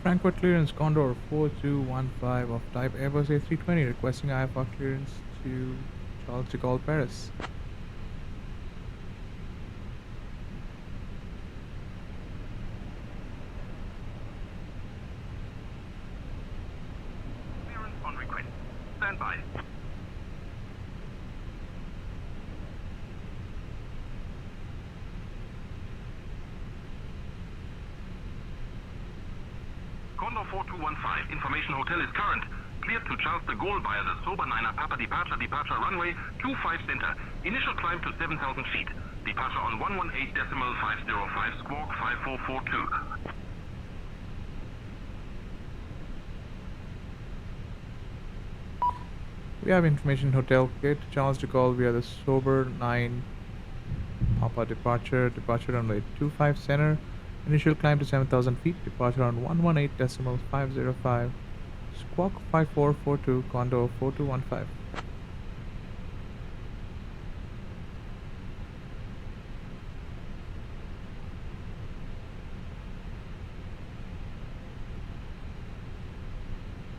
Frankfurt clearance Condor 4215 of type Airbus A320 requesting IFR clearance to Charles de Gaulle, Paris. Clearance on request. Stand by. Condor 4215, information hotel is current. Cleared to Charles de Gaulle via the Sober 9 Papa departure runway 25 center. Initial climb to 7,000 feet. Departure on 118.505 squawk 5442. We have information hotel cleared to Charles de Gaulle via the Sober 9 Papa departure runway 25 center. Initial climb to 7,000 feet. Departure on 118.505 squawk 5442 Condor 4215.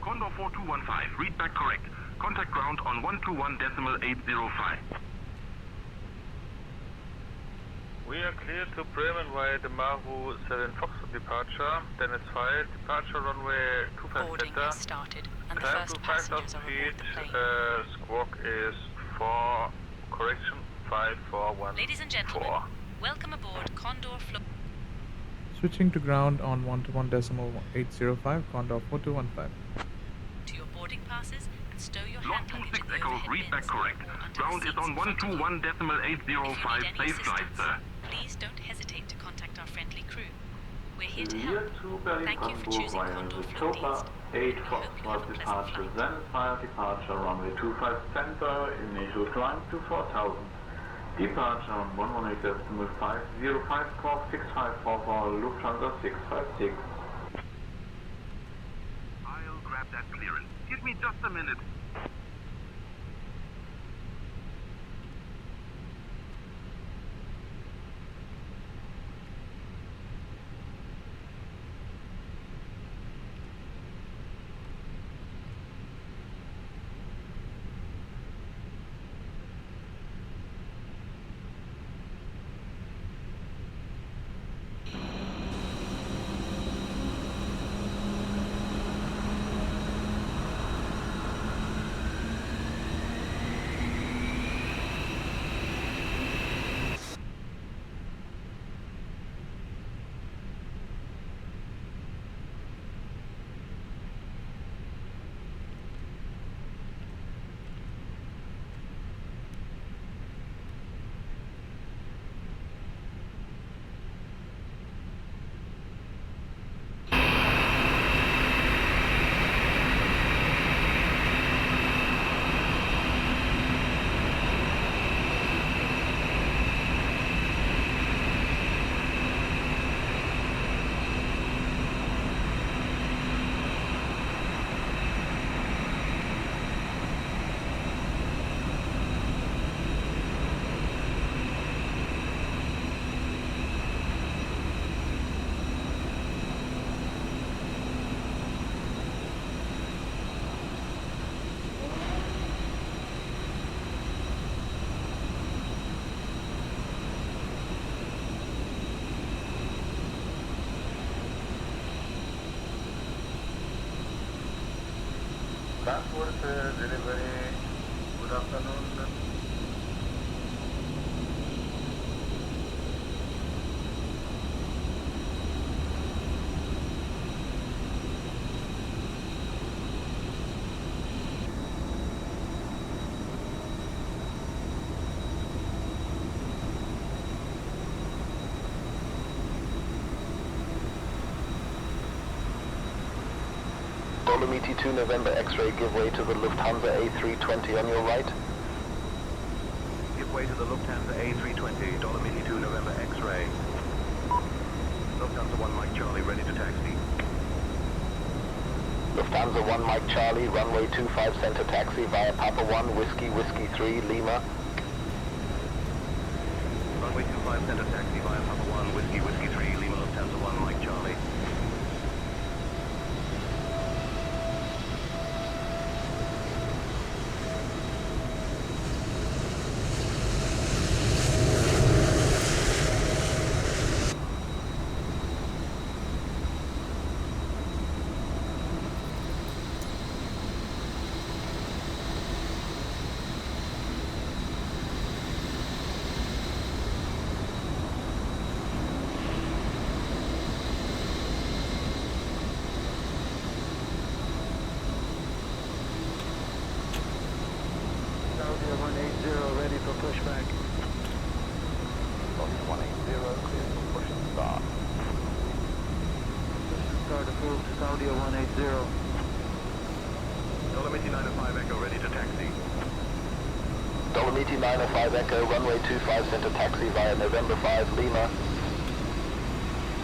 Condor 4215, read back correct. Contact ground on 121.805. We are clear to Bremen via the Mahu 7 Foxtrot departure, Dennis 5, departure runway 25 Boarding center. has started, and the Climb first to passengers 5,000 are feet, aboard the plane. squawk is 4, correction, 5414. Ladies and gentlemen, welcome aboard Condor Switching to ground on 121.805 Condor 4215. to your boarding passes and stow your Log hand luggage 26 in the Echo, overhead read back bins correct. or under Ground the is seats on in front of you. 121.805, If you need any safe flight, assistance, sir. please don't hesitate to contact our friendly crew. We're here to Clear help. to Berlin Thank you for Congo choosing via Condor the Flight Chopper Dienst. 8 We hope you have Foxtrot a pleasant departure, flight. then fire departure runway 25 center, initial climb to 4,000. Departure on 118.505 squawk 6544 Lufthansa 656. I'll grab that clearance. Give me just a minute. Frankfurt delivery, good afternoon. Dolomiti 2 November X-ray, give way to the Lufthansa A320 on your right. Give way to the Lufthansa A320, Dolomiti 2 November X-ray. Lufthansa 1 Mike Charlie, ready to taxi. Lufthansa 1 Mike Charlie, runway 25 center taxi via Papa 1 Whiskey Whiskey 3 Lima. Runway 25 center taxi via Papa 1 Whiskey Whiskey 3 Lima Lufthansa 1 Mike Charlie. approved, Saudi 180. Dolomiti 905 Echo ready to taxi. Dolomiti 905 Echo, runway 25 center taxi via November 5, Lima.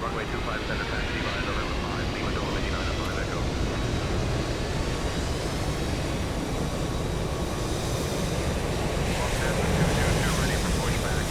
Runway 25 center taxi via November 5, Lima Dolomiti 905 Echo. Lufthansa 222 ready for pushback.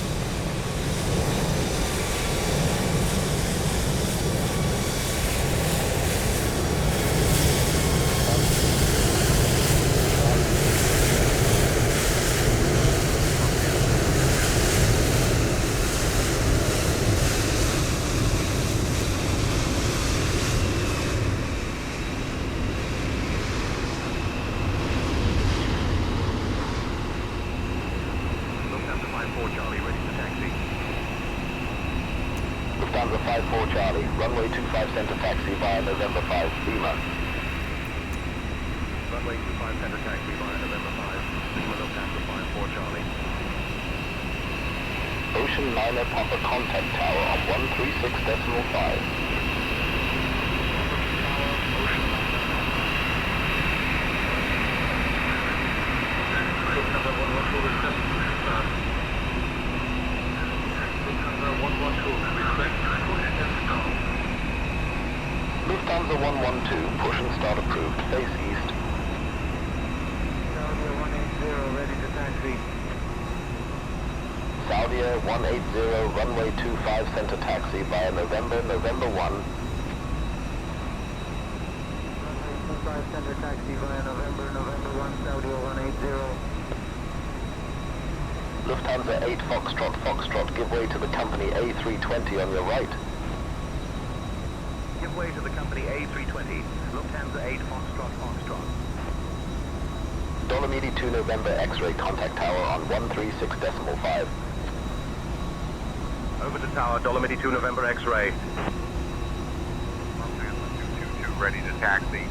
Lufthansa 54 Charlie ready to taxi. Lufthansa 54 Charlie, runway 25 center taxi via November 5, Lima. Runway 25 center taxi via November 5, Lima Lufthansa 54 Charlie. Ocean Liner Papa contact tower on 136.5. Lufthansa 112 request push start. Lufthansa 112 request push and start. Lufthansa 112, push and start approved, face east. Saudi 180, ready to taxi. Saudi 180, runway 25 center taxi via November 1. Runway 25 center taxi via November 1, Saudi 180. Lufthansa 8 Foxtrot, give way to the company A320 on your right. Give way to the company A320, Lufthansa 8 Foxtrot. Dolomiti 2 November X-ray contact tower on 136.5. Over to tower, Dolomiti 2 November X-ray. Lufthansa 222 ready to taxi.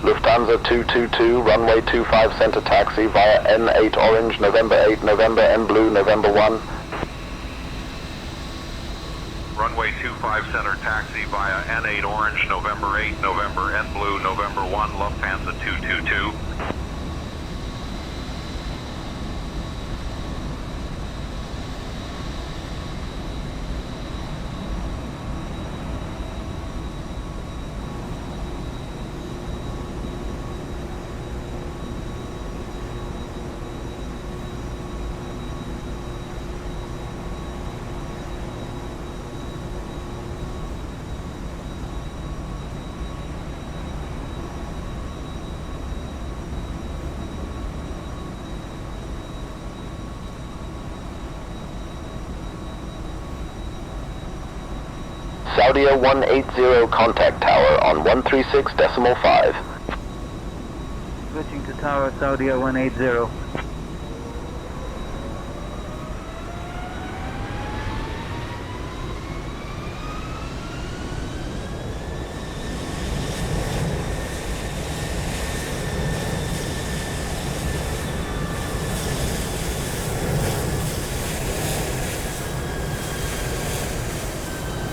Lufthansa 222, runway 25 center taxi via N8 Orange, November 8, November N Blue, November 1. Runway 25 center taxi via N8 Orange, November 8, November N Blue, November 1, Lufthansa 222. Saudi 180 contact tower on 136.5. Switching to tower, Saudi 180.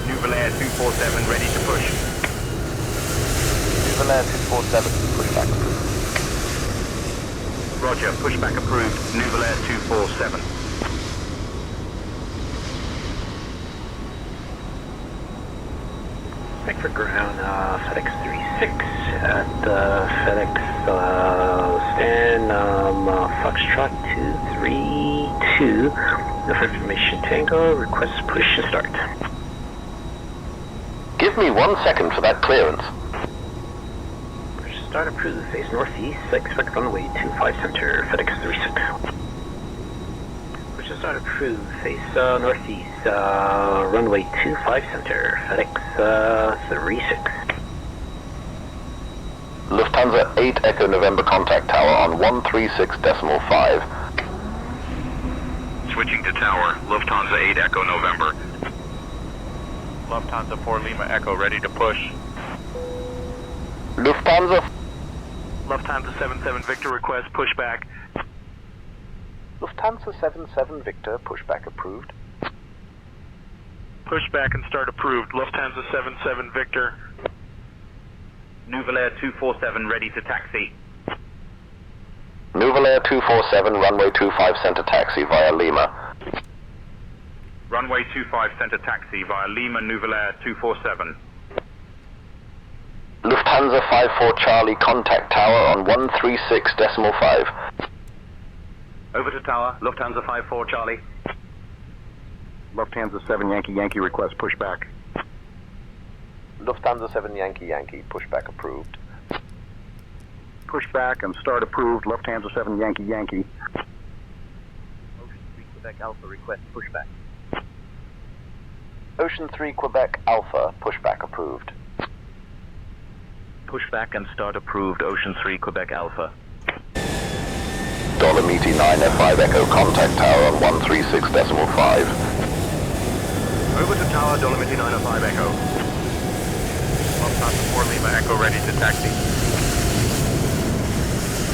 New Valair 247 ready to push. Volanta 247, pushback approved. Roger, pushback approved. New Valair 247. Frankfurt ground, FedEx 36 at FedEx stand, Foxtrot 232. No information Tango, request push and start. Give me 1 second for that clearance. Push and start approved, face northeast, expect runway 25 center, FedEx 36. Push and start approved, face northeast, runway 25 center, FedEx 36. Lufthansa 8 Echo November contact tower on 136.5. Switching to tower, Lufthansa 8 Echo November. Lufthansa 4 Lima Echo ready to push. Lufthansa Lufthansa 77 Victor request pushback. Lufthansa 77 Victor, pushback approved. Pushback and start approved. Lufthansa 77 Victor. Nouvel Air 247 ready to taxi. Nouvel Air 247, runway 25 center taxi via Lima. Runway 25 center taxi via Lima Nouvel Air 247. Lufthansa 54 Charlie, contact tower on 136.5. Over to tower, Lufthansa 54 Charlie. Lufthansa 7 Yankee Yankee request pushback. Lufthansa 7 Yankee Yankee, pushback approved. Pushback and start approved. Lufthansa 7 Yankee Yankee. Ocean 3 Quebec Alpha request pushback. Ocean 3 Quebec Alpha, pushback approved. Pushback and start approved. Ocean 3 Quebec Alpha. Dolomiti 9F5 Echo, contact tower on 136.5. Over to tower, Dolomiti 905 Echo. Lufthansa 4 Lima Echo ready to taxi.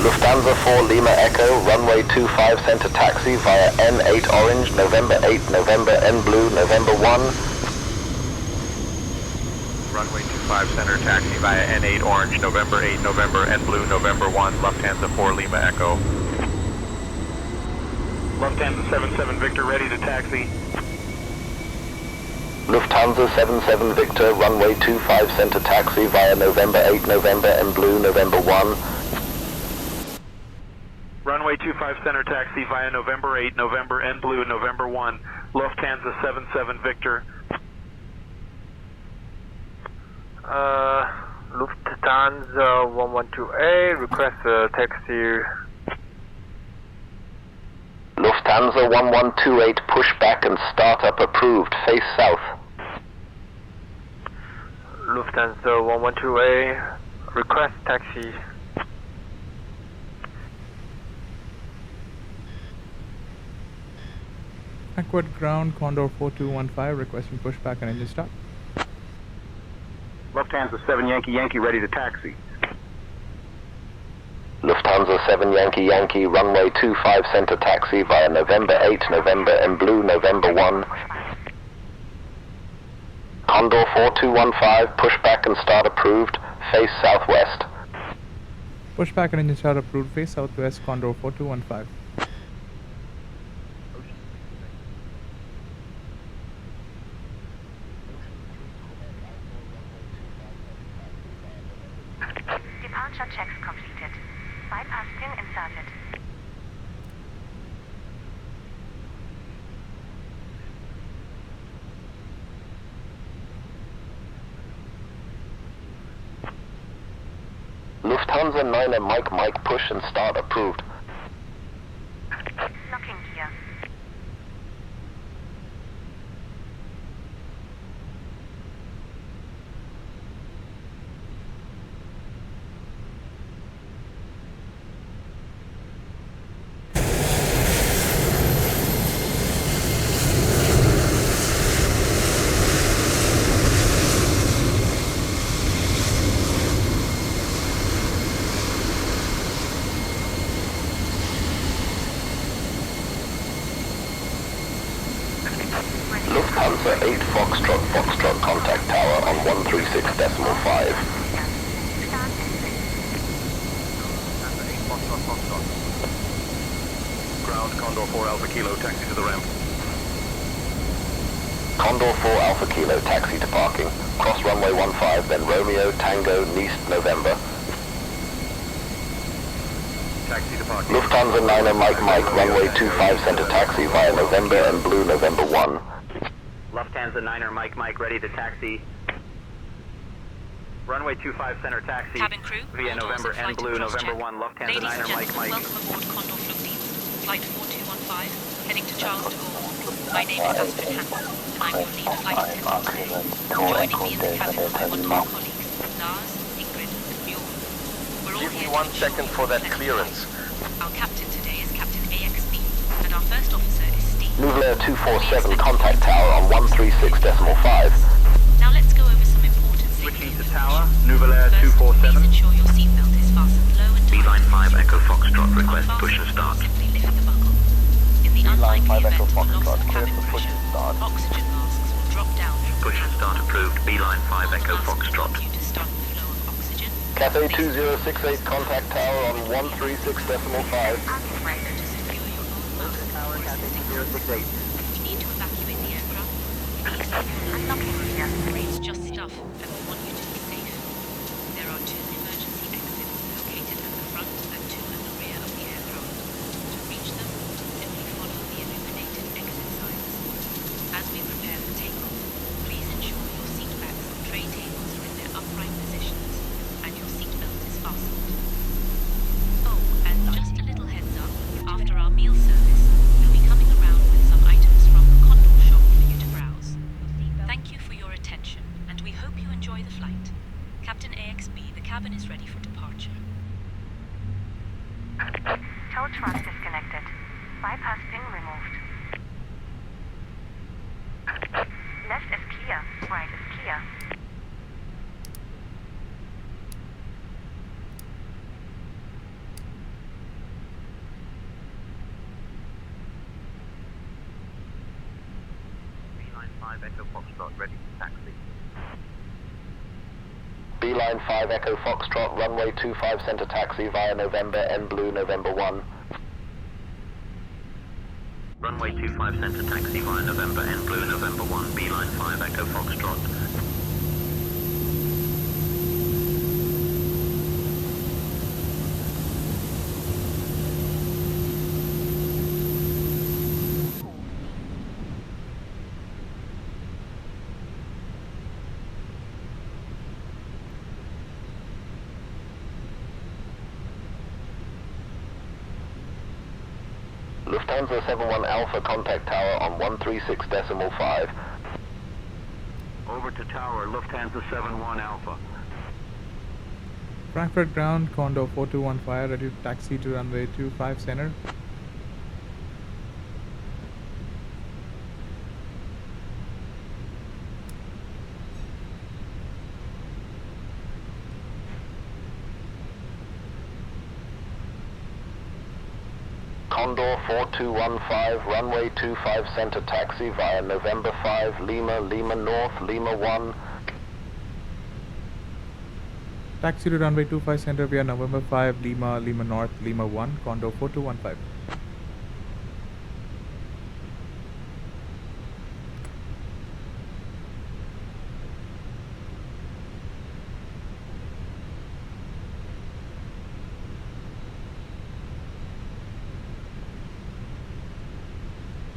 Lufthansa 4 Lima Echo, runway 25 center taxi via N8 Orange, November 8, November N Blue, November 1. Runway 25 center taxi via N8 Orange, November 8, November N Blue, November 1, Lufthansa 4 Lima Echo. Lufthansa 77 Victor ready to taxi. Lufthansa 77 Victor, runway 25 center taxi via November 8, November N Blue, November 1. Runway 25 center taxi via November 8, November N Blue, November 1, Lufthansa 77 Victor. Lufthansa 112A, request taxi. Lufthansa 1128, pushback and startup approved, face south. Lufthansa 112A, request taxi. Frankfurt ground, Condor 4215, requesting pushback and engine start. Lufthansa 7 Yankee Yankee ready to taxi. Lufthansa 7 Yankee Yankee, runway 25 center taxi via November 8, November N Blue, November 1. Condor 4215, pushback and start approved, face southwest. Pushback and engine start approved, face southwest, Condor 4215. Departure checks completed. Bypass pin inserted. Lufthansa 9er Mike push and start approved. Locking gear. Lufthansa 8 Foxtrot, contact tower on 136.5. Ground Condor 4 Alpha Kilo, taxi to the ramp. Condor 4 Alpha Kilo, taxi to parking. Cross runway 15, then Romeo, Tango, Nice, November. Taxi to parking. Lufthansa 9er Mike, runway 25 center taxi via November and Blue, November 1. Lufthansa 9er Mike ready to taxi. Runway 25 center taxi. Cabin crew, via all doors November and and flight Blue, cross-check. November 1, Lufthansa Ladies and 9er gentlemen, Mike. welcome aboard Condor Flugdienst, flight 4215, heading to Charles de Gaulle. My name is Astrid Hansen, and I'm your lead flight attendant today. Joining me in the cabin are my wonderful colleagues, Lars, Ingrid, and Bjorn. We're all Give me here 1 to second ensure for that your clearance. flight. Our captain today is Captain AXB, and our first officer is Steve. Nouvel Air 247, contact tower on 136.5. Now let's go over some important Switching safety to tower, information. Nouvel Air First, 247. please ensure your seatbelt is fastened low and tight. Beeline 5 Echo Foxtrot, request Unfasten push and start. Simply lift the buckle. In the unlikely 5 event Echo of a loss Foxtrot, of clear cabin for push pressure, and start. oxygen masks will drop down 5 Echo Foxtrot. You to stop the flow of oxygen. Cathay 2068, contact tower on 136.5. To secure your own mask or assisting others. We need to evacuate the aircraft. It's just stuff, and we want you to be safe. There are 2 emergency exits located at the front and 2 at the rear of the aircraft. To reach them, simply follow the illuminated exit signs. As we prepare for takeoff, please ensure your seat backs and tray tables are in their upright positions and your seatbelt is fastened. Oh, and just a little heads up, after our meal service, we'll be coming around with some items from the Condor shop for you to browse. Thank you for your attention, and we hope you enjoy the flight. Captain AXB, the cabin is ready for departure. Tow truck disconnected. Bypass pin removed. Left is clear. Right is clear. Beeline 5 Echo Foxtrot ready to taxi. Beeline 5 Echo Foxtrot, runway 25 center taxi via November, N Blue, November 1. Runway 25 center taxi via November, N Blue, November 1. Beeline 5 Echo Foxtrot. Lufthansa 71 Alpha, contact tower on 136.5. Over to tower, Lufthansa 71 Alpha. Frankfurt ground, Condor 4215, ready to taxi to runway 25 center. Condor 4215, runway 25 center taxi via November 5, Lima, Lima North, Lima 1. Taxi to runway 25 center via November 5, Lima, Lima North, Lima 1, Condor 4215.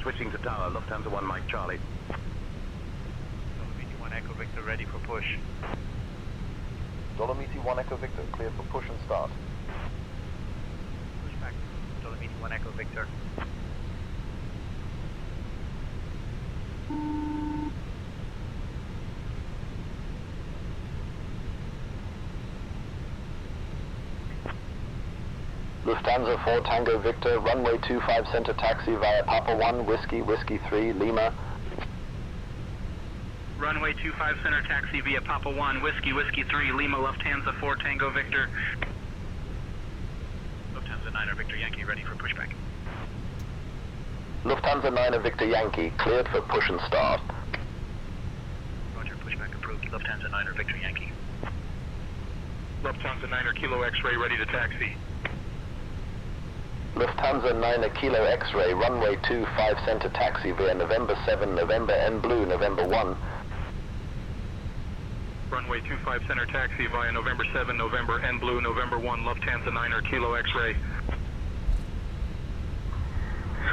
Switching to tower, Lufthansa 1 Mike Charlie. Dolomiti 1 Echo Victor ready for push. Dolomiti 1 Echo Victor, cleared for push and start. Push back. Dolomiti 1 Echo Victor. Lufthansa 4 Tango Victor, runway 25 center taxi via Papa 1, Whiskey, Whiskey 3, Lima. Runway 25 center taxi via Papa 1, Whiskey, Whiskey 3, Lima, Lufthansa 4 Tango Victor. Lufthansa 9er Victor Yankee ready for pushback. Lufthansa 9er Victor Yankee, cleared for push and start. Roger, pushback approved. Lufthansa 9er Victor Yankee. Lufthansa 9er Kilo X-ray ready to taxi. Lufthansa 9er Kilo X-ray, runway 25 center taxi via November 7, November N Blue, November 1. Runway 25 center taxi via November 7, November N Blue, November 1, Lufthansa 9er Kilo X-ray.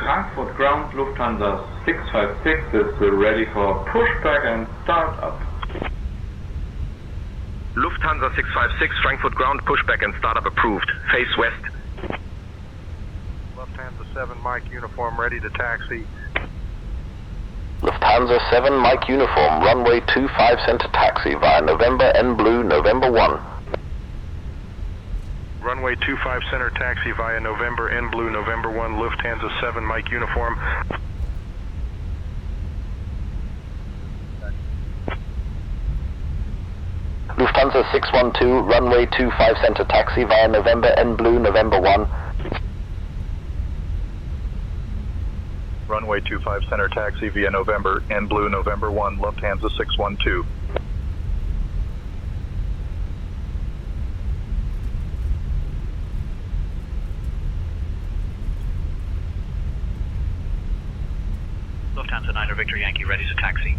Frankfurt ground, Lufthansa 656 is ready for pushback and start up. Lufthansa 656, Frankfurt ground, pushback and startup approved. Face west. Lufthansa 7 Mike uniform ready to taxi. Lufthansa 7 Mike Uniform, runway 25 center taxi via November N Blue, November 1. Runway 25 center taxi via November N Blue, November 1, Lufthansa 7 Mike uniform. Lufthansa 612, runway 25 center taxi via November N Blue, November 1. Runway 25 center taxi via November N Blue, November 1, Lufthansa 612. Niner Victor Yankee, ready to taxi.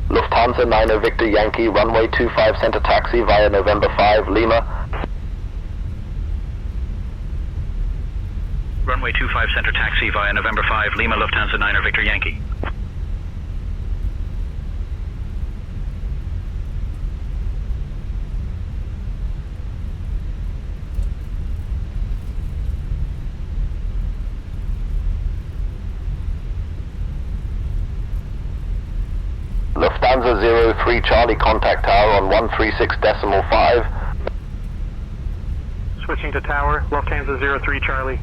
Lufthansa 90 Victor Yankee, runway 25 center taxi via November 5, Lima. Runway 25 center taxi via November 5, Lima, Lufthansa 90 Victor Yankee. Lufthansa 03 Charlie, contact tower on 136.5. Switching to tower, Lufthansa 03 Charlie.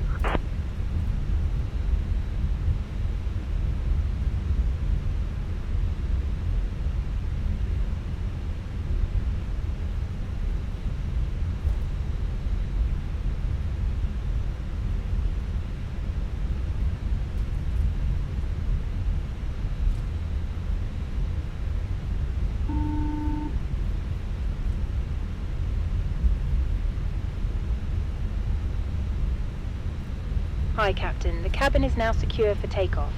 Hi, Captain. The cabin is now secure for takeoff.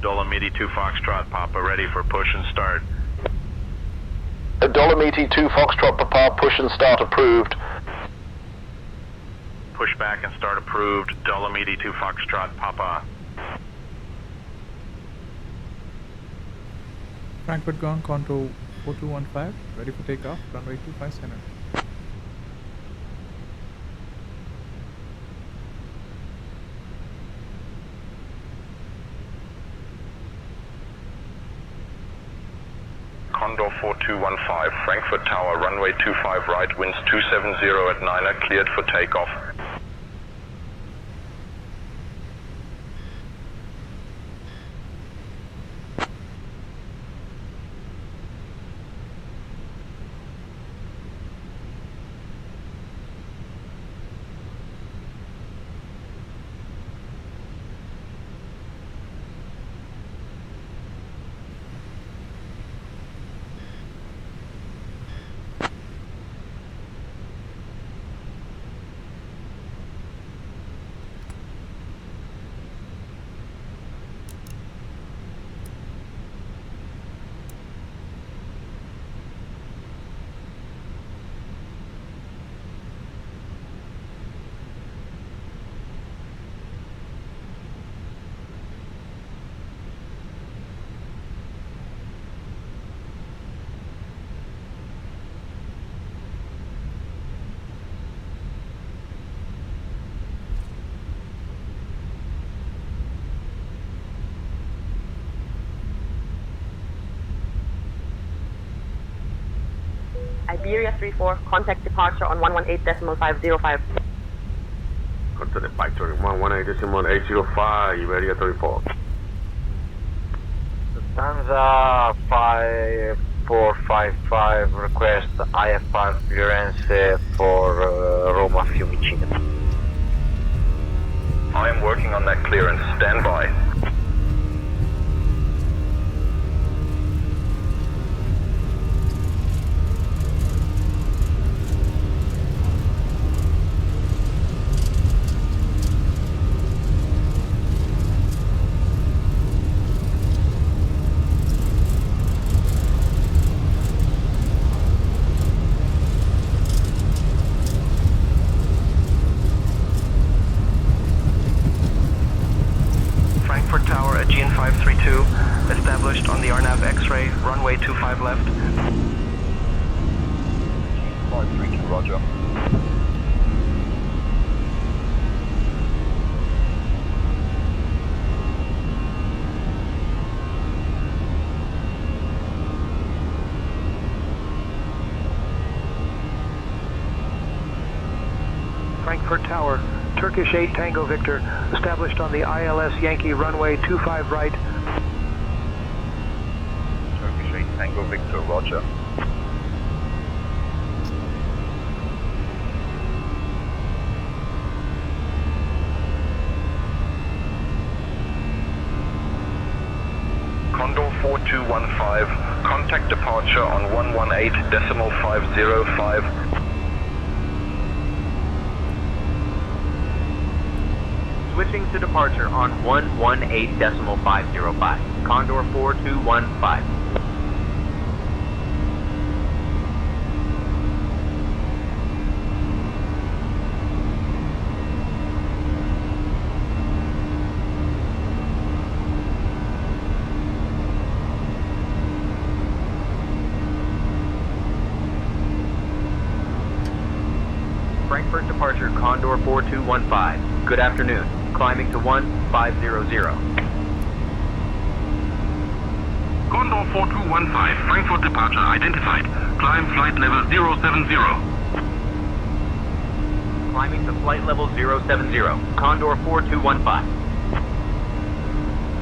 Dolomiti 2 Foxtrot, Papa, ready for push and start. Dolomiti 2 Foxtrot, Papa, push and start approved. Push back and start approved. Dolomiti 2 Foxtrot, Papa. Frankfurt gone, Condor 4215, ready for takeoff, runway 25 center. Condor 4215, Frankfurt Tower, runway 25 right, winds 270 at 9er, cleared for takeoff. Iberia 34, contact departure on 118.505. Contact departure 118.805, Iberia 34. Lufthansa 5455, request IFR clearance for Roma Fiumicino. I am working on that clearance, stand by. 5 left. 532, roger. Frankfurt Tower, Turkish 8 Tango Victor, established on the ILS Yankee runway 25 right. Turkish 8 Tango Victor, roger. Condor 4215, contact departure on 118.505. Switching to departure on 118.505. Condor 4215. Frankfurt departure, Condor 4215. Good afternoon. Climbing to 1500. Condor 4215, Frankfurt departure identified. Climb flight level 070. Climbing to flight level 070. Condor 4215.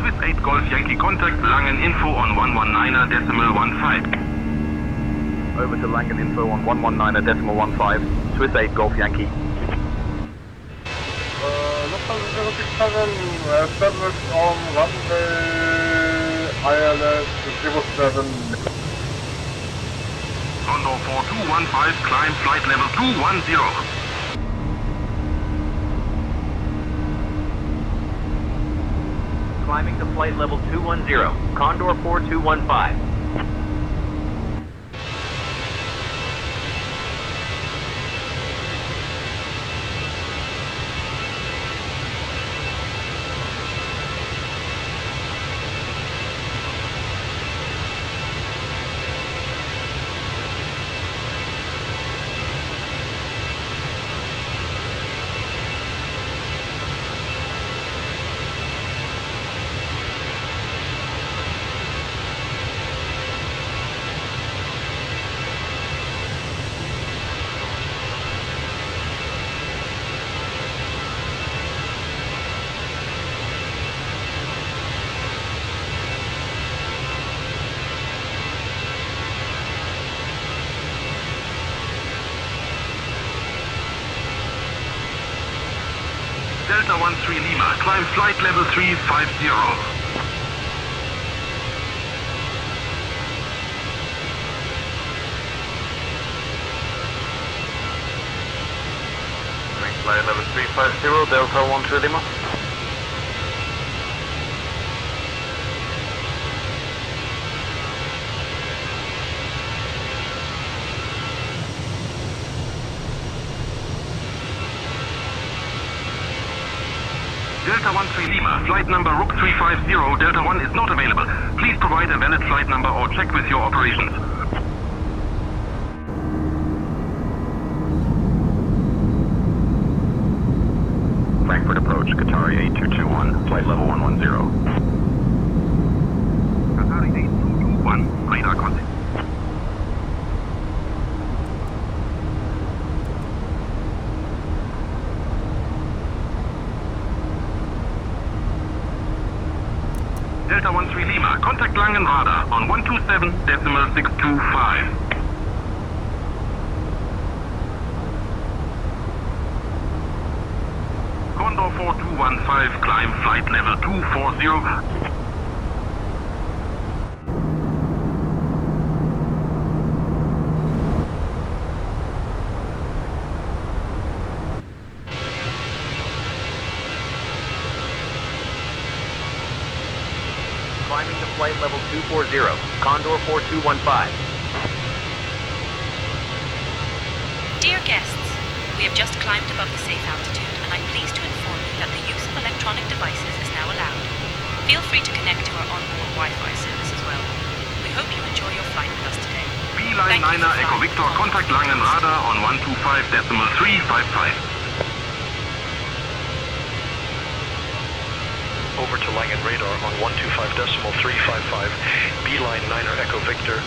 Swiss 8 Golf Yankee contact, Langen info on 119.15. Over to Langen info on 119.15. Swiss 8 Golf Yankee. Lufthansa 067, established on runway ILS 07. Condor 4215, climb flight level 210. Climbing to flight level 210. Condor 4215. Delta 13 Lima, climb flight level 350. Flight level 350, Delta 13 Lima. Delta 13 Lima, flight number Rook 350, Delta 1 is not available. Please provide a valid flight number or check with your operations. Frankfurt approach, Qatari 8221, flight level 110. Qatari 8221, radar contact. Delta 13 Lima, contact Langen radar on 127.625. Condor 4215, climb flight level 240. Climbing to flight level 240, Condor 4215. Dear guests, we have just climbed above the safe altitude, and I'm pleased to inform you that the use of electronic devices is now allowed. Feel free to connect to our onboard Wi-Fi service as well. We hope you enjoy your flight with us today. Beeline 9er Echo Victor, contact Langen Radar on 125.355. Over to Langen Radar on 125.355, Beeline 9er Echo Victor.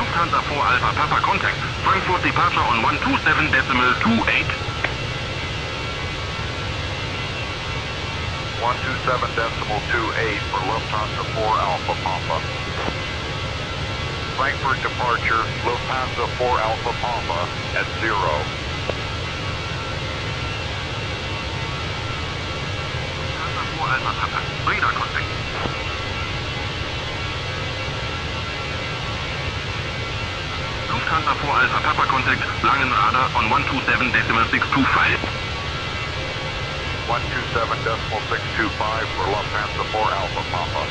Lufthansa 4 Alpha Papa contact. Frankfurt departure on 127.28. 127.28 for Lufthansa 4 Alpha Papa. Frankfurt departure, Lufthansa 4 Alpha Papa at 0. Lufthansa 4 Alpha Papa, radar contact. Lufthansa 4 Alpha Papa contact, Langen Radar on 127.625. 127.625 for Lufthansa 4 Alpha Papa.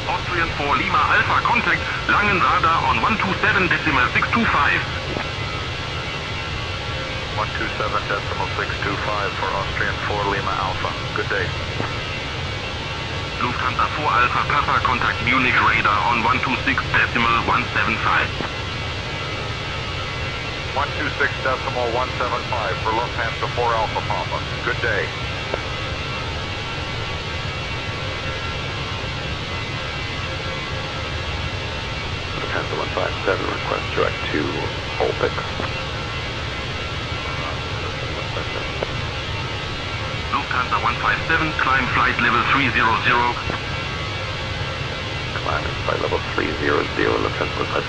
Austrian 4 Lima Alpha contact, Langen Radar on 127.625. 127.625 for Austrian 4 Lima Alpha. Good day. Lufthansa 4 Alpha Papa contact Munich Radar on 126.175. 126.175 for Lufthansa 4 Alpha Papa. Good day. Lufthansa 157, request direct to Olpix. Lufthansa 157, climb flight level 300. Climb flight level 300, Lufthansa 157.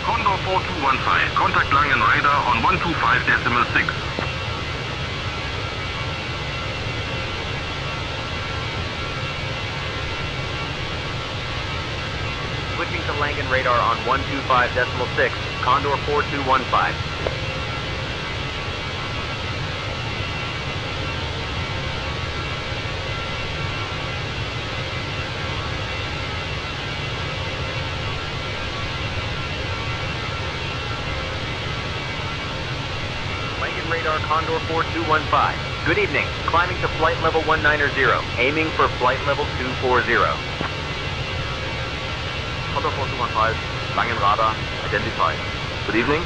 Condor 4215, contact Langen Radar on 125.6. Switching to Langen Radar on 125.6, Condor 4215. Langen Radar Condor 4215. Good evening. Climbing to flight level 190, aiming for flight level 240. Condor 4215, Langen Radar, identified. Good evening.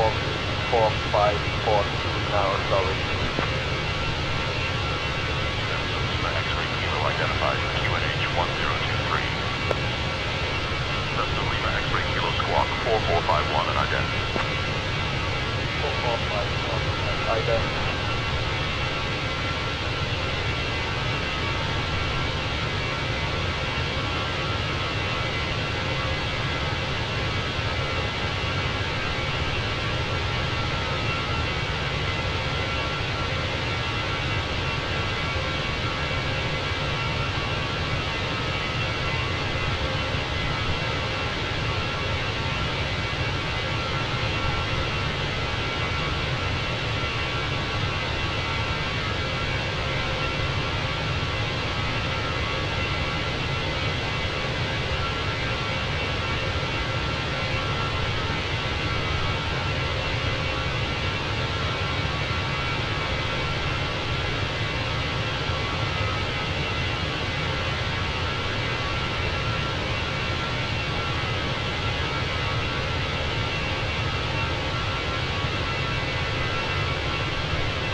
4542 now, sorry. Lima X-ray Kilo identified QNH 1023. Cessna Lima X-ray Kilo Squawk 4451 and ident. 4451 and ident.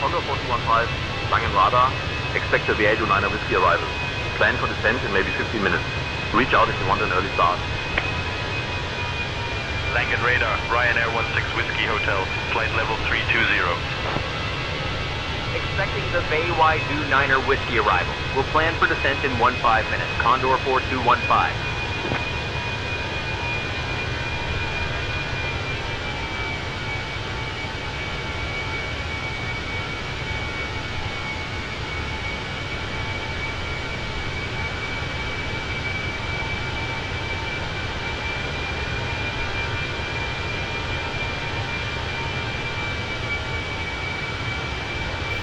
Condor 415, Langen radar, expect the A229 Whiskey arrival. Plan for descent in maybe 15 minutes. Reach out if you want an early start. Langen radar, Ryanair 16 Whiskey Hotel, flight level 320. Expecting the Baywide 29er Whiskey arrival. We'll plan for descent in 15 minutes. Condor 4215.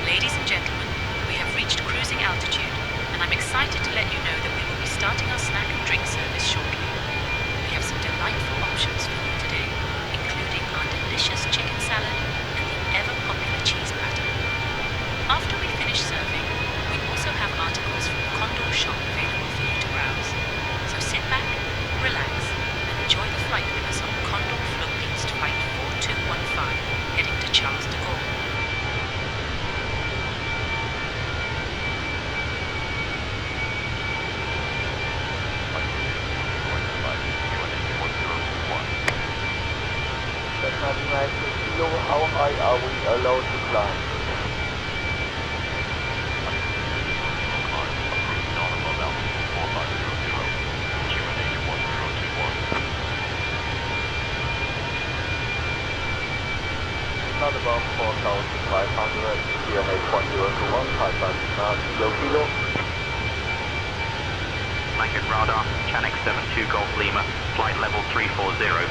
Ladies and gentlemen, we have reached cruising altitude, and I'm excited to let you know that we will be starting our snack and drink service shortly. We have some delightful options for you today, including our delicious chicken salad and the ever-popular cheese platter. After we finish serving, we also have articles from the Condor shop available for you to browse. So sit back, relax, and enjoy the flight with us on Condor Flugdienst Flight 4215, heading to Charles de Gaulle. How high are we allowed to climb? Not above 4,500, QNH 1021, pipeline kilo. Langen radar, Chanex 72 Golf Lima, flight level 340.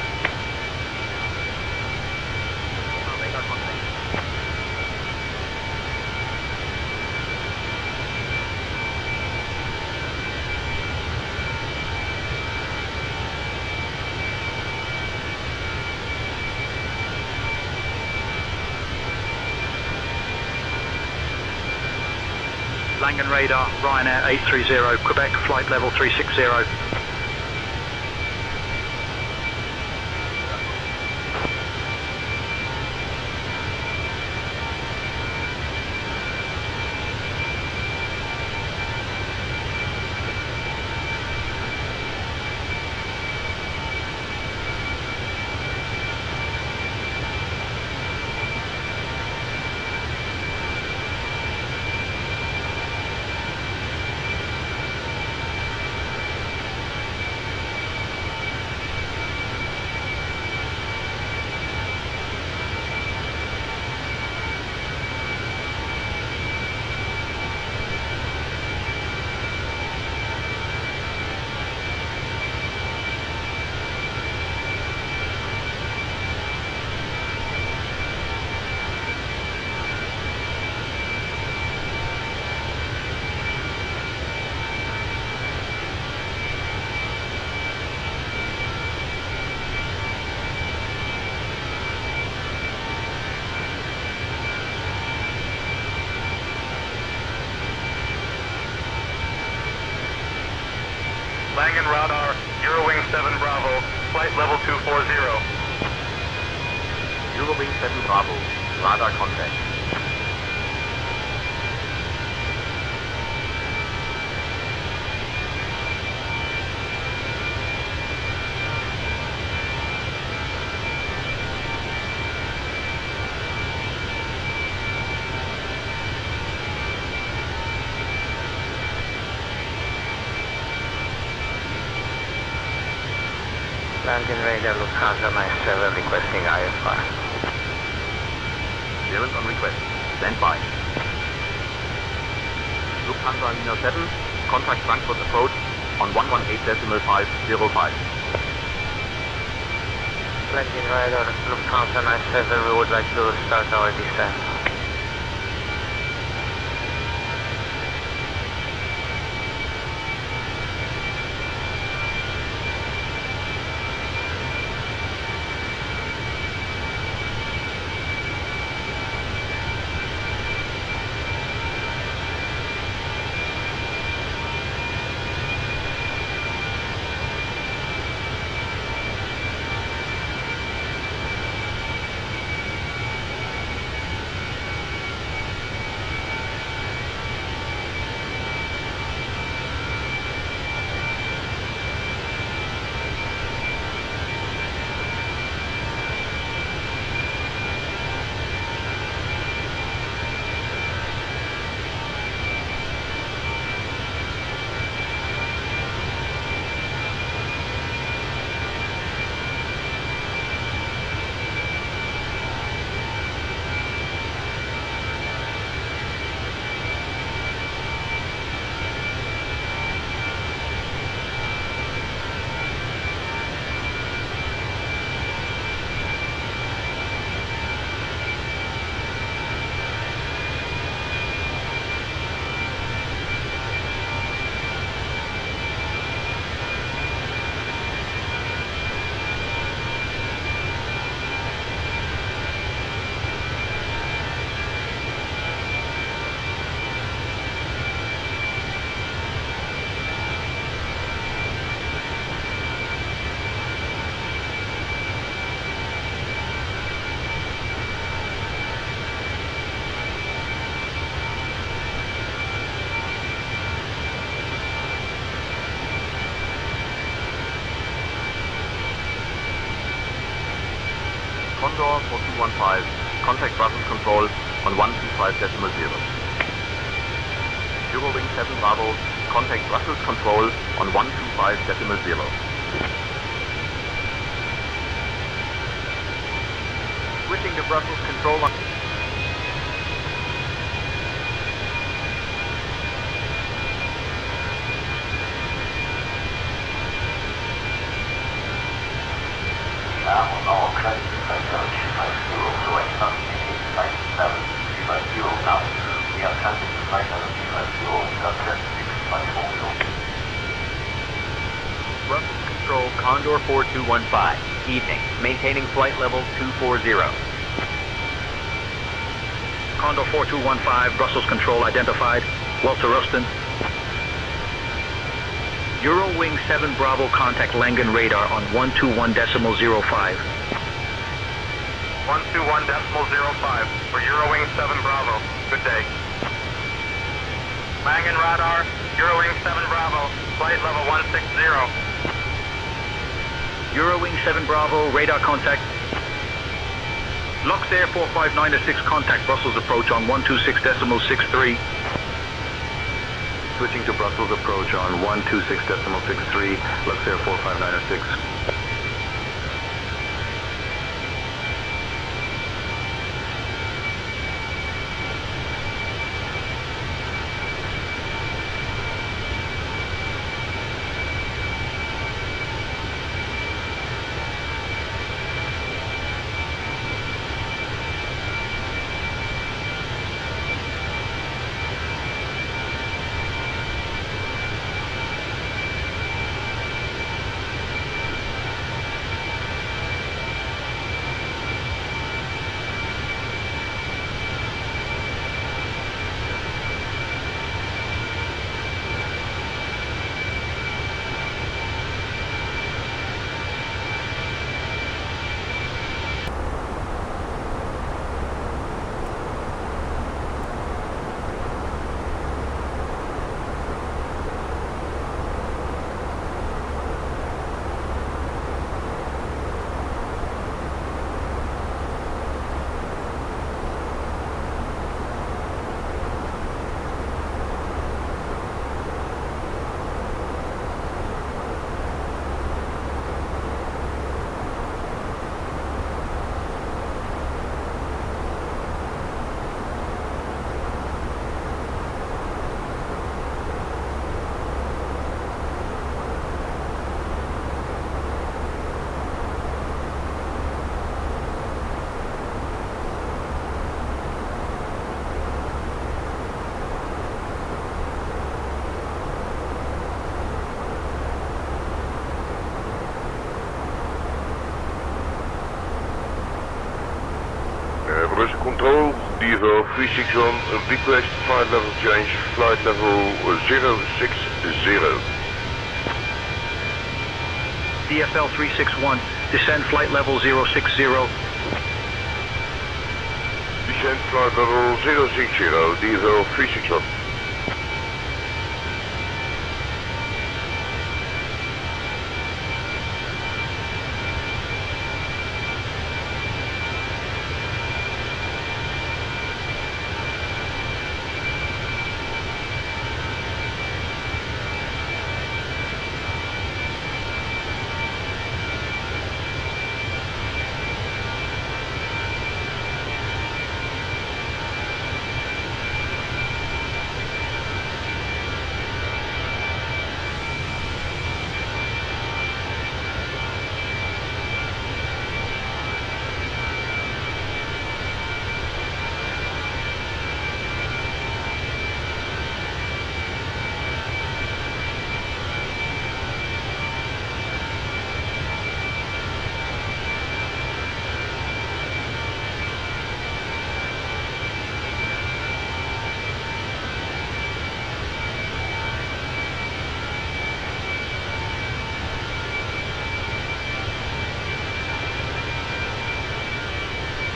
Langen radar, Ryanair 830, Quebec, flight level 360. Langen radar, Eurowing 7 Bravo, flight level 240. Euro Eurowing 7 Bravo, radar contact. Landing radar Lufthansa 97 requesting IFR. Clearance on request. Stand by. Lufthansa Nina 7, contact Frankfurt approach on 118.505. Landing radar Lufthansa 97, we would like to start our descent. Condor 4215, contact Brussels control on 125.0. Eurowing 7 Bravo, contact Brussels control on 125.0. Switching to Brussels control on... Brussels Control, Condor 4215, evening, maintaining flight level 240. Condor 4215, Brussels Control identified. Walter Rustin. Eurowing 7 Bravo, contact Langen radar on 121.05. 121.05 for Eurowing 7 Bravo. Good day. Langen radar, Eurowing 7 Bravo, flight level 160. Eurowing 7 Bravo, radar contact. Lux Air 45906, contact Brussels approach on 126.63. Switching to Brussels approach on 126.63, Lux Air 45906. Russian Control, DFL 361, request flight level change, flight level 060. DFL 361, descend flight level 060. Descend flight level 060, DFL 361.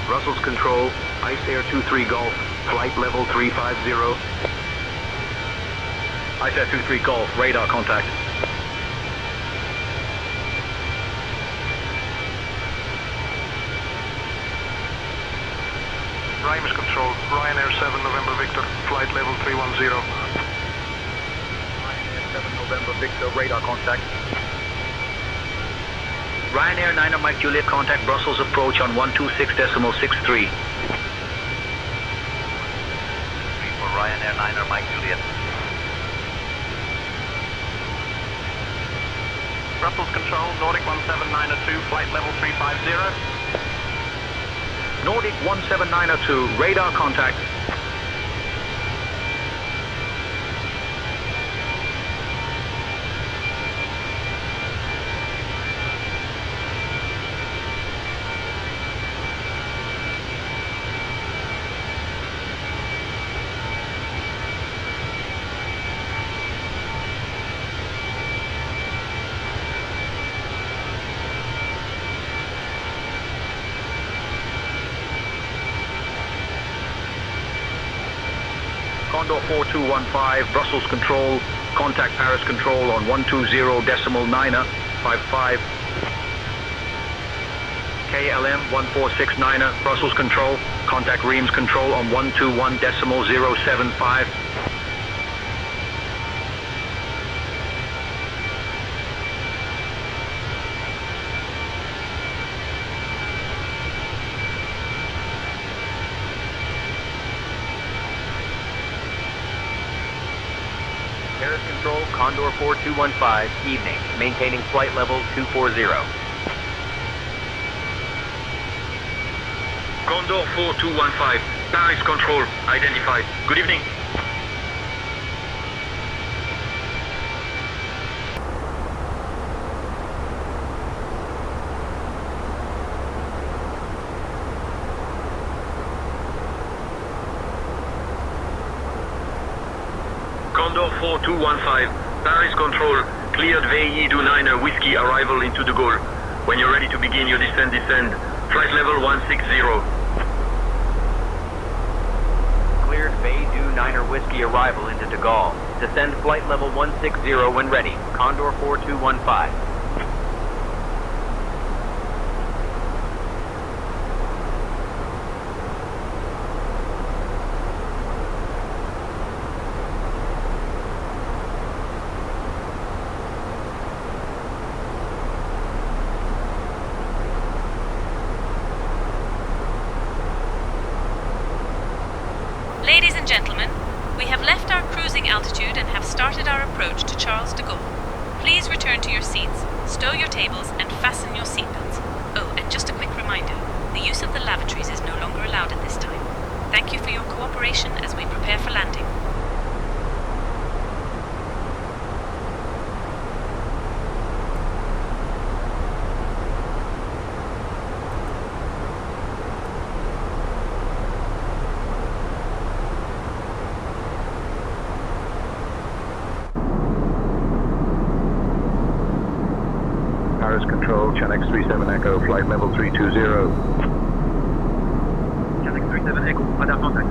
Brussels Control, Ice Air 23 Golf, flight level 350. Ice Air 23 Golf, radar contact. Primus Control, Ryanair 7 November Victor, flight level 310. Ryanair 7 November Victor, radar contact. Ryanair 9 Mike Juliet, contact Brussels approach on 126.63. For Ryanair 9 Mike Juliet. Brussels Control, Nordic 17902, flight level 350. Nordic 17902, radar contact. Condor 4215, Brussels Control, contact Paris Control on 120.955. KLM 1469, Brussels Control, contact Reims Control on 121.075. Paris Control, Condor 4215, evening, maintaining flight level 240. Condor 4215, Paris Control, identified. Good evening. Condor 4215, Paris Control, cleared VE29 Whiskey arrival into de Gaulle. When you're ready to begin your descent, flight level 160. Cleared VE29 Whiskey arrival into de Gaulle. Descend flight level 160 when ready. Condor 4215. Ladies and gentlemen, we have left our cruising altitude and have started our approach to Charles de Gaulle. Please return to your seats, stow your tables, and fasten your seatbelts. Oh, and just a quick reminder, the use of the lavatories is no longer allowed at this time. Thank you for your cooperation as we prepare for landing. Paris Control, Chanex 37 Echo, flight level 320. Chanex 37 Echo, radar contact.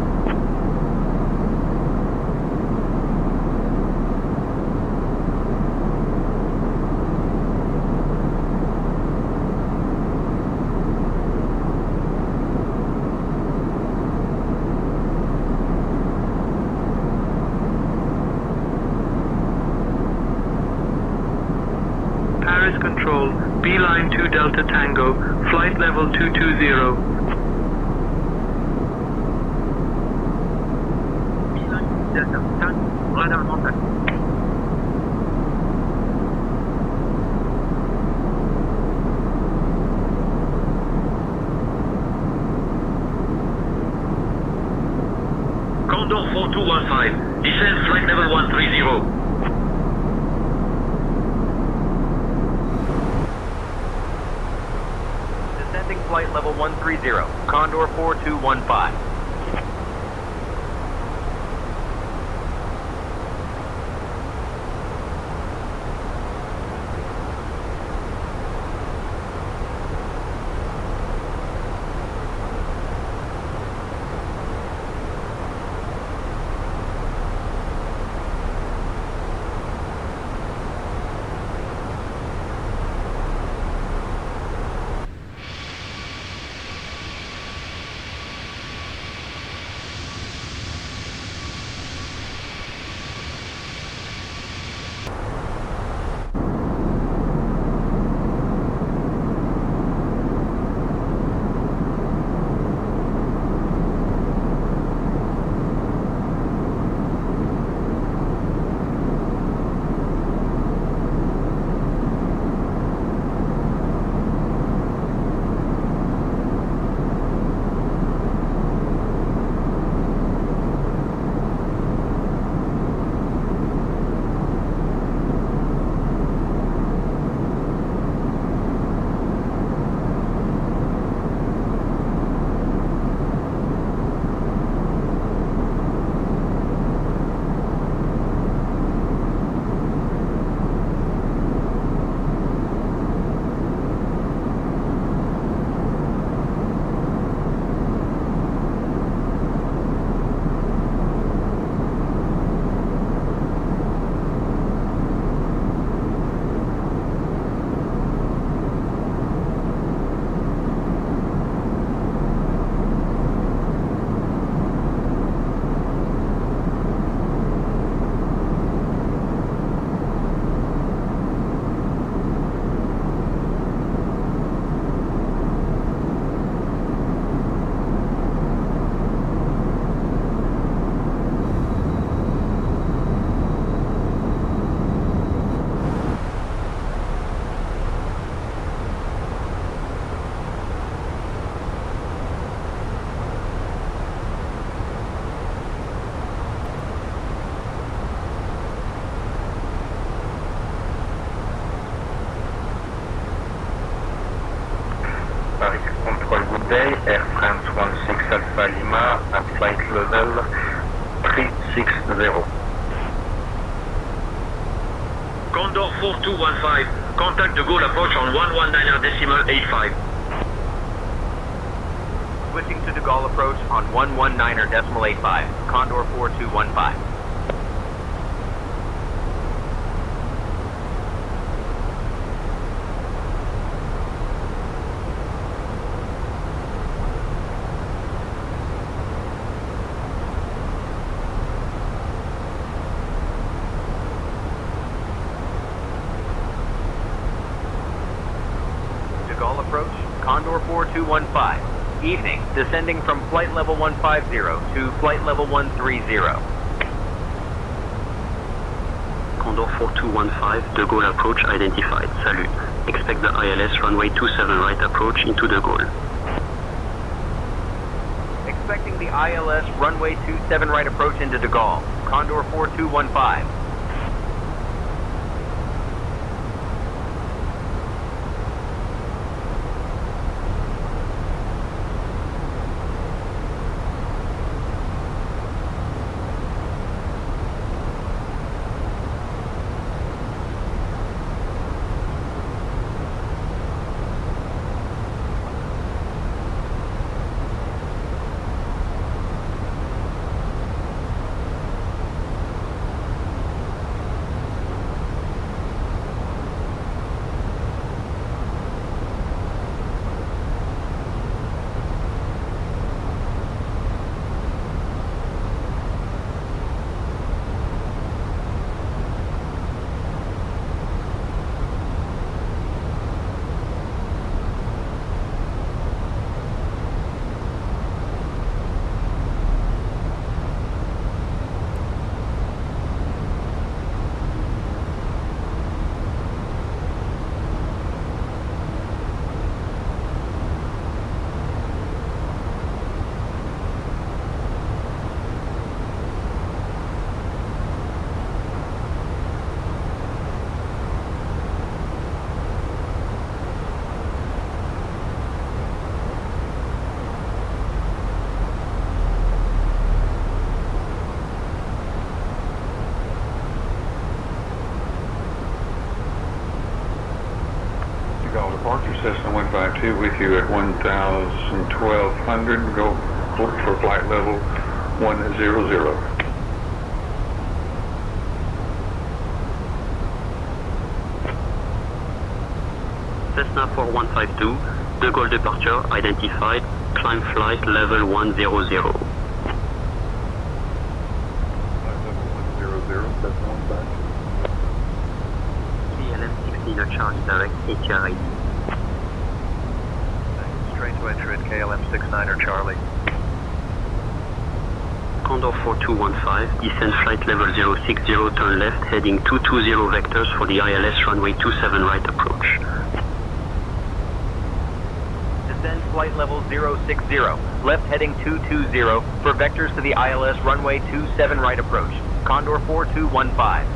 Paris Control, Beeline 2 Delta Tango, flight level 220. Delta Tango, radar contact. Condor 4215, descend flight level 130. Descending flight level 130, Condor 4215. Paris Control, good day. Air France 16 Alpha Lima at flight level 360. Condor 4215, contact de Gaulle approach on 119.85. Switching to de Gaulle approach on 119.85, Condor 4215. De Gaulle approach, Condor 4215. Evening, descending from flight level 150 to flight level 130. Condor 4215, De Gaulle approach identified. Salut. Expect the ILS runway 27 right approach into De Gaulle. Expecting the ILS runway 27 right approach into de Gaulle, Condor 4215. Delta 152 with you at 1,1200. Go for flight level 100. Cessna 4152, De Gaulle departure identified, climb flight level 100. Flight level 100, Cessna 152. KLM 16 Charlie direct ATR ID. Straight to entry at KLM 69er Charlie. Condor 4215, descend flight level 060, turn left, heading 220 vectors for the ILS runway 27 right approach. Descend flight level 060, left heading 220 for vectors to the ILS runway 27 right approach. Condor 4215.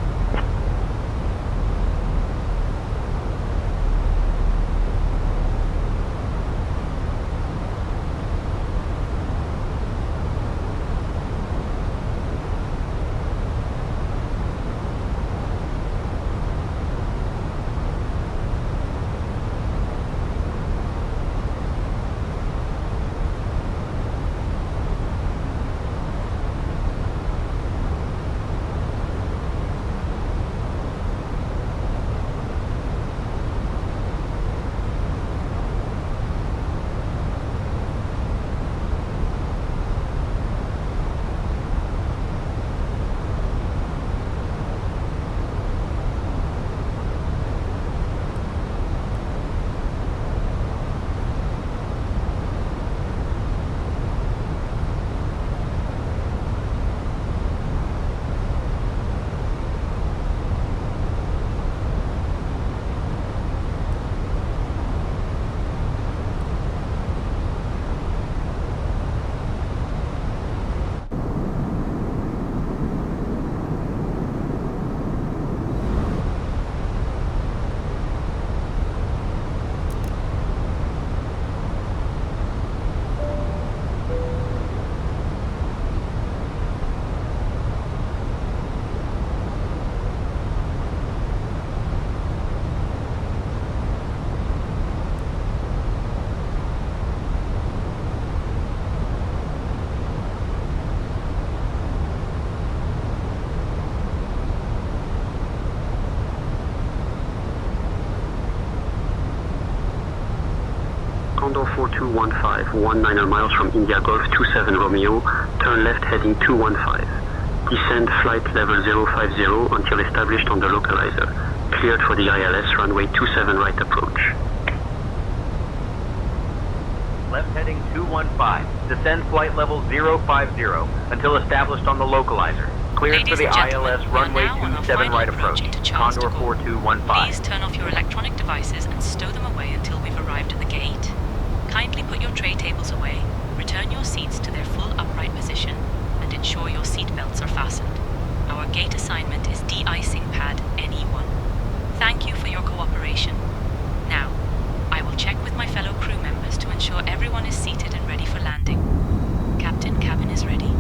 Condor 4215, 19 miles from India Golf 27 Romeo, turn left heading 215. Descend flight level 050 until established on the localizer. Cleared for the ILS runway 27 right approach. Left heading 215, descend flight level 050 until established on the localizer. Cleared for the ILS runway 27 right approach. Condor 4215. Please turn off your electronic devices and stow them away until we've arrived at the gate. Kindly put your tray tables away, return your seats to their full upright position, and ensure your seat belts are fastened. Our gate assignment is de-icing pad NE1. Thank you for your cooperation. Now, I will check with my fellow crew members to ensure everyone is seated and ready for landing. Captain, cabin is ready.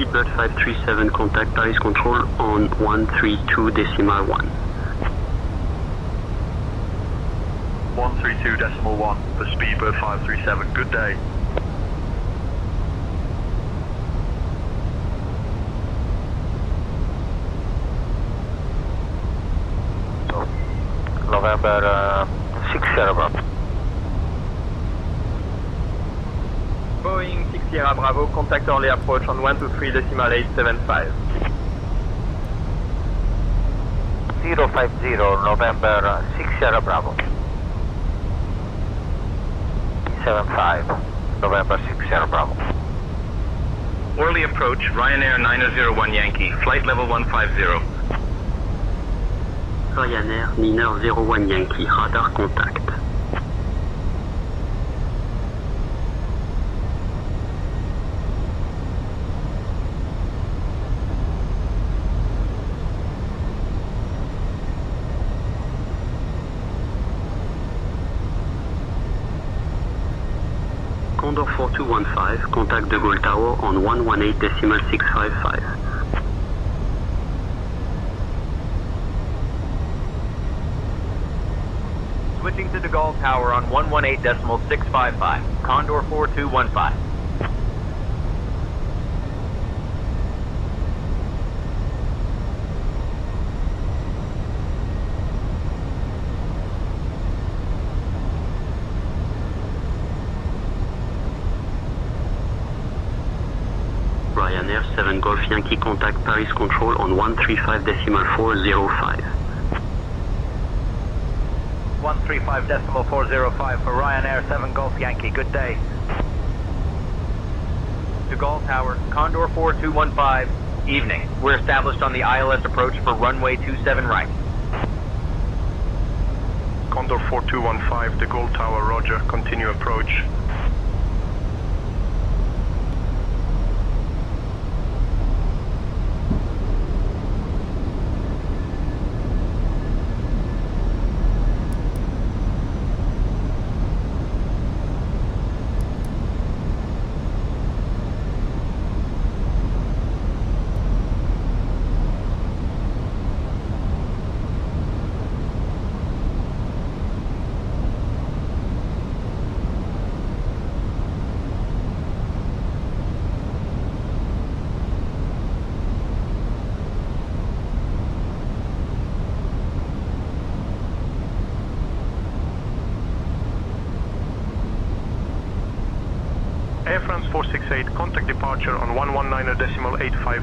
Speedbird 537, contact Paris Control on 132.1. 132.1 for Speedbird 537. Good day. November 6 Sierra Bravo. Boeing 6 Sierra Bravo, contact early approach on 123.875. 050 November 6 Sierra Bravo. 75 November 6 Sierra Bravo. Early approach, Ryanair 901 Yankee, flight level 150. Ryanair 901 Yankee, radar contact. Condor 4215, contact De Gaulle Tower on 118.655. Switching to De Gaulle Tower on 118.655, Condor 4215. Ryanair 7 Golf Yankee, contact Paris Control on 135.405. 135.405 for Ryanair 7 Golf Yankee. Good day. De Gaulle Tower, Condor 4215, evening. We're established on the ILS approach for runway 27 right. Condor 4215, De Gaulle Tower, roger, continue approach. Air France 468, contact departure on 119.85.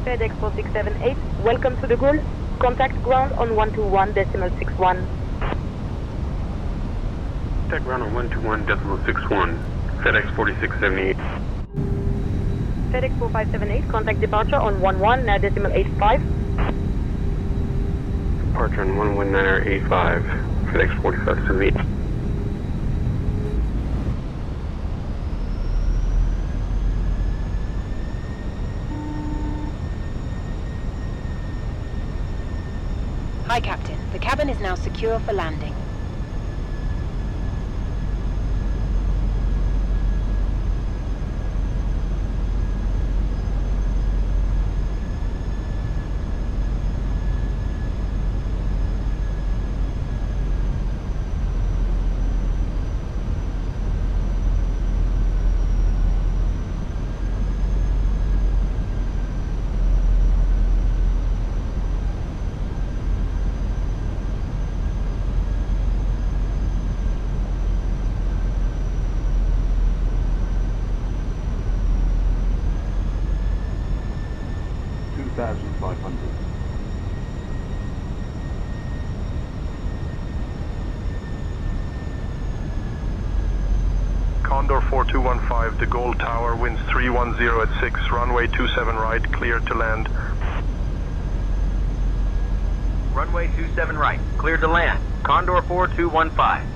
FedEx 4678, welcome to De Gaulle. Contact ground on 121.61. Contact ground on 121.61. FedEx 4678. FedEx 4578, contact departure on 11.85. Departure on 119.85. FedEx 4578. Hi, Captain. The cabin is now secure for landing. Condor 4215, De Gaulle Tower, winds 310 at 6, runway 27 right, clear to land. Runway 27 right, clear to land. Condor 4215.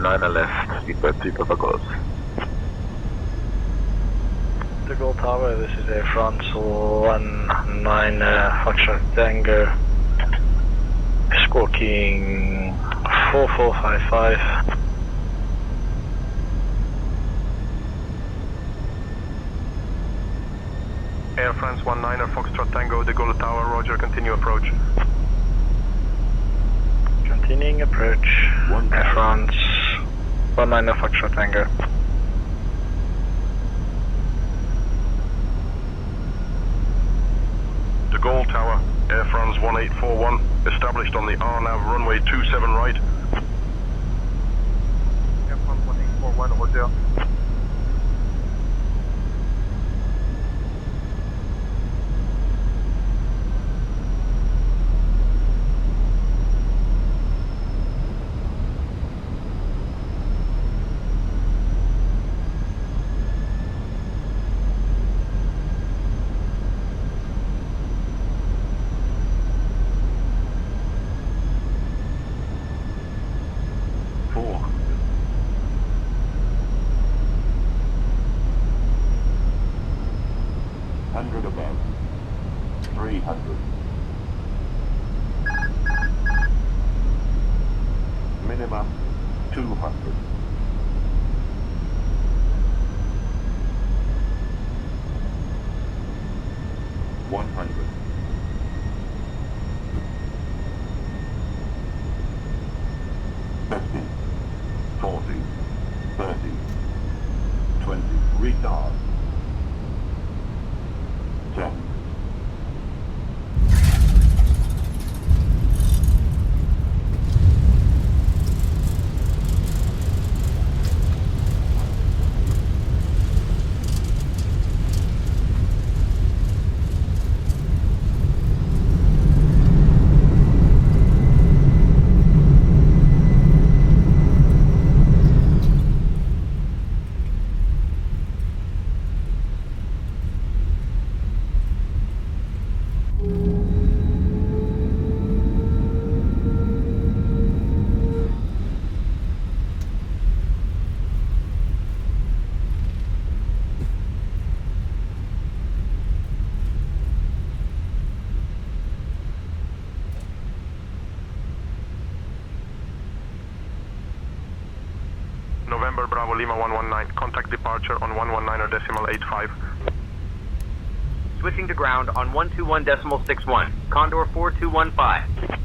9 left, deep of Golf. The Gold Tower, this is Air France 19 Foxtrot Tango, squawking 4455. Air France 19 Foxtrot Tango, the Gold Tower, roger, continue approach. Continuing approach, Air France 19 Foxtrot Tango. The Gold Tower, Air France 1841, established on the RNAV runway 27 right. Air France 1841, roger. Above. 300. Minimum 200. Retard. 10. November Bravo Lima 119, contact departure on 119.85. Switching to ground on 121.61, Condor 4215.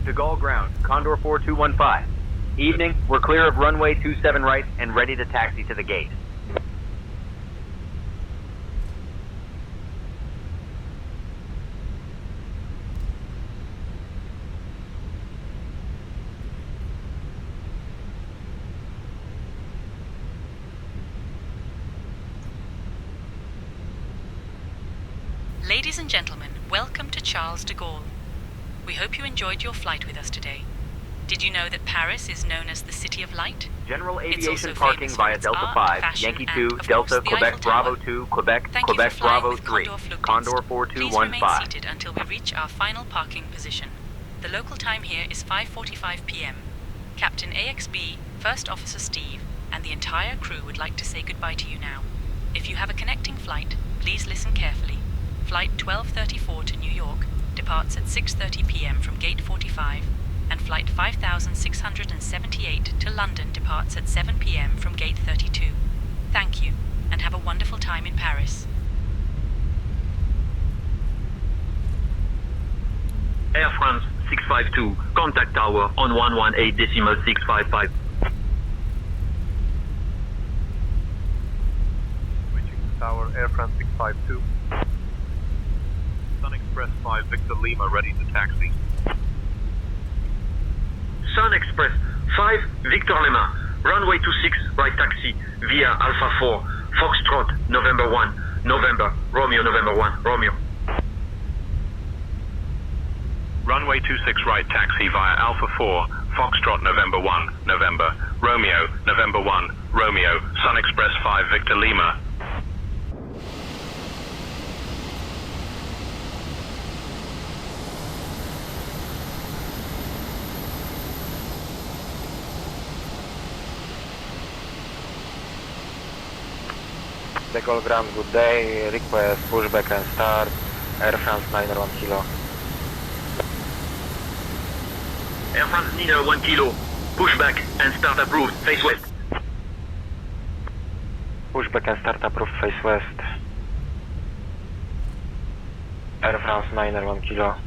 De Gaulle ground, Condor 4215. Evening, we're clear of runway 27 right and ready to taxi to the gate. Ladies and gentlemen, welcome to Charles de Gaulle. We hope you enjoyed your flight with us today. Did you know that Paris is known as the City of Light? General aviation parking via Delta 5, Yankee 2, Delta, Quebec Bravo 2, Quebec, Quebec Bravo 3, Condor 4215. Please remain seated until we reach our final parking position. The local time here is 5:45 p.m. Captain AXB, First Officer Steve, and the entire crew would like to say goodbye to you now. If you have a connecting flight, please listen carefully. Flight 1234 to New York departs at 6:30 p.m. from Gate 45, and Flight 5678 to London departs at 7 p.m. from Gate 32. Thank you, and have a wonderful time in Paris. Air France 652, contact tower on 118.655. Switching to tower, Air France 652. Sun Express 5 Victor Lima ready to taxi. Sun Express 5, Victor Lima, runway 26, right taxi, via Alpha 4, Foxtrot, November 1, November, Romeo, November 1, Romeo. Runway 26 right taxi via Alpha 4, Foxtrot November 1, November, Romeo, November 1, Romeo, Sun Express 5 Victor Lima. Decol ground, good day. Request pushback and start. Air France 901 kilo. Air France Nina 1 kilo, pushback and start approved, face west. Pushback and start approved, face west. Air France 901 kilo.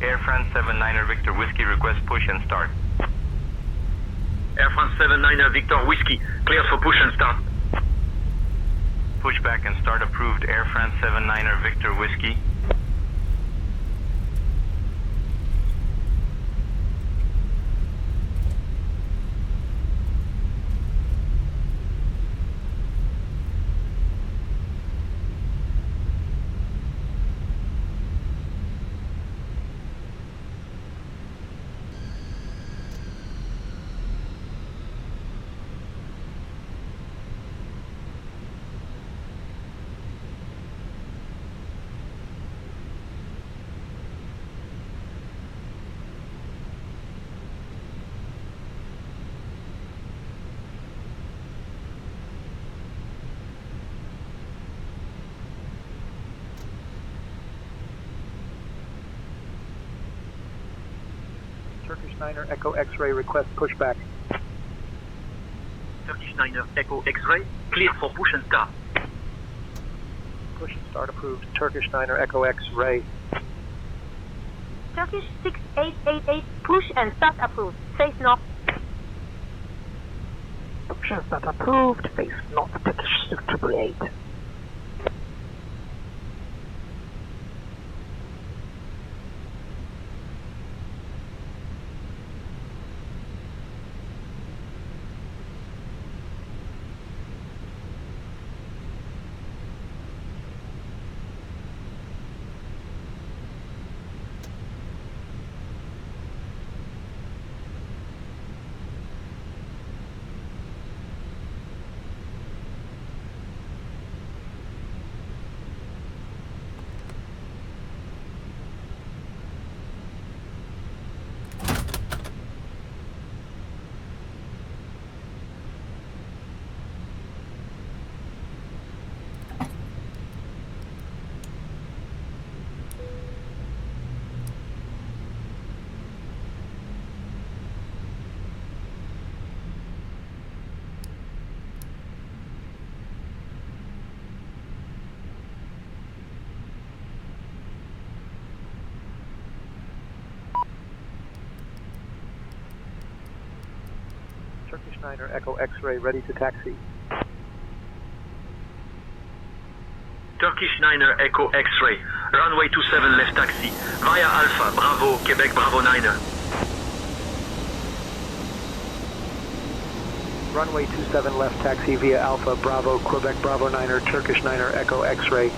Air France 79er Victor Whiskey, request push and start. Air France 79er Victor Whiskey, cleared for push and start. Pushback and start approved. Air France 79er Victor Whiskey. Turkish 9er Echo X-ray request pushback. Turkish 9er Echo X-ray, clear for push and start. Push and start approved. Turkish 9er Echo X-ray. Turkish 6888, push and start approved. Face north. Push and start approved. Face north. Turkish 6888. Turkish 9er Echo X-ray ready to taxi. Turkish 9er Echo X-ray, runway 27 left taxi, via Alpha, Bravo, Quebec, Bravo 9er. Runway 27 left taxi via Alpha, Bravo, Quebec, Bravo 9er, Turkish 9er Echo X-ray.